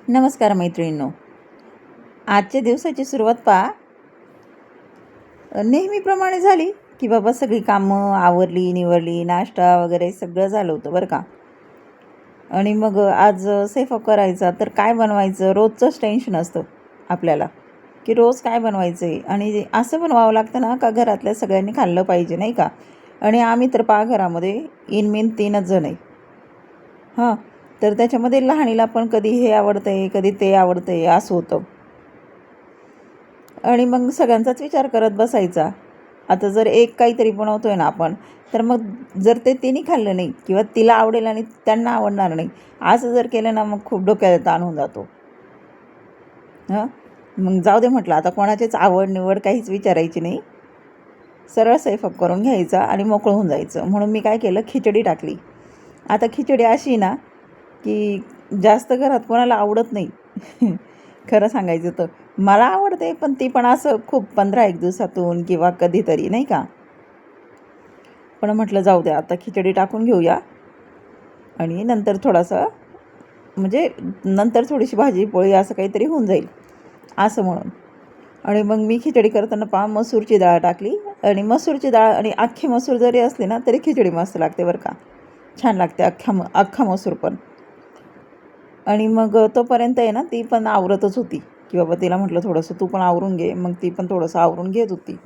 नमस्कार मैत्रिणींनो. आजच्या दिवसाची सुरुवात पहा नेहमीप्रमाणे झाली की बाबा सगळी कामं आवरली निवरली, नाश्ता वगैरे सगळं झालं होतं बरं का. आणि मग आज स्वयंपाक करायचा तर काय बनवायचं रोजचंच टेन्शन असतं आपल्याला, की रोज काय बनवायचं आहे. आणि असं बनवावं लागतं ना का घरातल्या सगळ्यांनी खाल्लं पाहिजे नाही का. आणि आम्ही तर पहा घरामध्ये इनमीन 3च जण आहे. हां, तर त्याच्यामध्ये लहानीला पण कधी हे आवडतं आहे कधी ते आवडतं आहे असं होतं. आणि मग सगळ्यांचाच विचार करत बसायचा. आता जर एक काहीतरी बनवतोय ना आपण, तर मग जर ते तिने खाल्लं नाही किंवा तिला आवडेल आणि त्यांना आवडणार नाही, असं जर केलं ना, मग खूप डोक्याला ताण होऊन जातो. हां, मग जाऊ दे म्हटलं आता कोणाचीच आवड-निवड काहीच विचारायची नाही. सरळ स्वयंपाक करून घ्यायचा आणि मोकळं होऊन जायचं. म्हणून मी काय केलं, खिचडी टाकली. आता खिचडी अशी ना, की जास्त घरात कोणाला आवडत नाही. खरं सांगायचं तर. मला आवडते, पण ती पण असं खूप 15-1 दिवसातून किंवा कधीतरी नाही का. पण म्हटलं जाऊ द्या आता खिचडी टाकून घेऊया आणि नंतर थोडासा म्हणजे नंतर थोडीशी भाजी पोळी असं काहीतरी होऊन जाईल असं म्हणून. आणि मग मी खिचडी करताना पहा मसूरची डाळ टाकली. आणि मसूरची डाळ आणि अख्खी मसूर जरी असली ना तरी खिचडी मस्त लागते बरं का. छान लागते अख्खा मसूर पण. आणि मग तोपर्यंत आहे ना ती पण आवरतच होती, की बाबा तिला म्हटलं थोडंसं तू पण आवरून घे. मग ती पण थोडंसं आवरून घेत होती.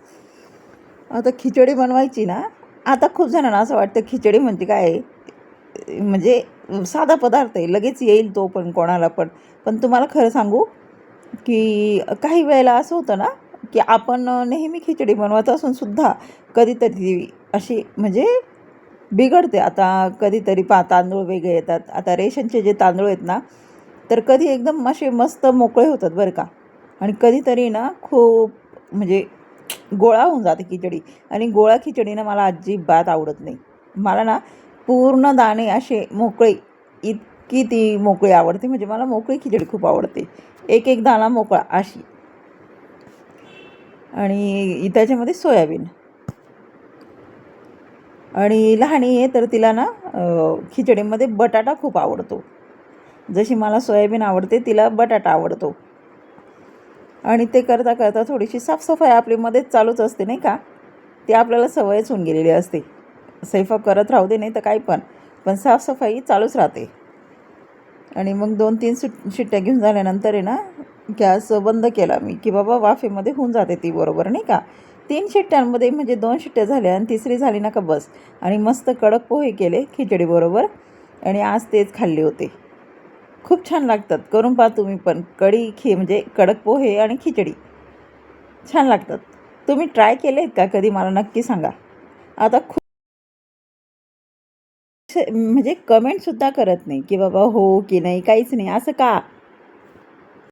आता खिचडी बनवायची ना, आता खूप जणांना असं वाटतं खिचडी म्हणजे काय आहे, म्हणजे साधा पदार्थ आहे, लगेच येईल तो पण कोणाला पण. पण तुम्हाला खरं सांगू, की काही वेळेला असं होतं ना, की आपण नेहमी खिचडी बनवत असून सुद्धा कधीतरी ती अशी म्हणजे बिघडते. आता कधीतरी तांदूळ वेगळे येतात. आता रेशनचे जे तांदूळ आहेत ना, तर कधी एकदम असे मस्त मोकळे होतात बरं का. आणि कधीतरी ना खूप म्हणजे गोळा होऊन जाते खिचडी. आणि गोळा खिचडी ना मला अजिबात आवडत नाही. मला ना पूर्ण दाणे असे मोकळे, इतकी ती मोकळी आवडते. म्हणजे मला मोकळी खिचडी खूप आवडते. एक एक दाणा मोकळा अशी. आणि त्याच्यामध्ये सोयाबीन. आणि लहानी आहे तर तिला ना खिचडीमध्ये बटाटा खूप आवडतो. जशी मला सोयाबीन आवडते तिला बटाटा आवडतो. आणि ते करता करता थोडीशी साफसफाई आपली मध्येच चालूच असते नाही का. ती आपल्याला सवयच होऊन गेलेली असते. स्वयंपाक करत राहू दे नाही तर काही पण, पण साफसफाई चालूच राहते. आणि मग 2-3 शिट्ट्या घेऊन झाल्यानंतर आहे ना गॅस बंद केला मी, की बाबा वाफेमध्ये होऊन जाते ती बरोबर नाही का. 3 शिट्ट्यांमध्ये म्हणजे 2 शिट्ट्या झाल्या आणि तिसरी झाली ना का बस. आणि मस्त कडक पोहे केले खिचडीबरोबर. आणि आज तेच खाल्ले होते. खूप छान लागतात. करून पहा तुम्ही पण. म्हणजे कडक पोहे आणि खिचडी छान लागतात. तुम्ही ट्राय केलेत का कधी मला नक्की सांगा. आता खूप म्हणजे कमेंटसुद्धा करत नाही, की बाबा हो की नाही, काहीच नाही. असं का?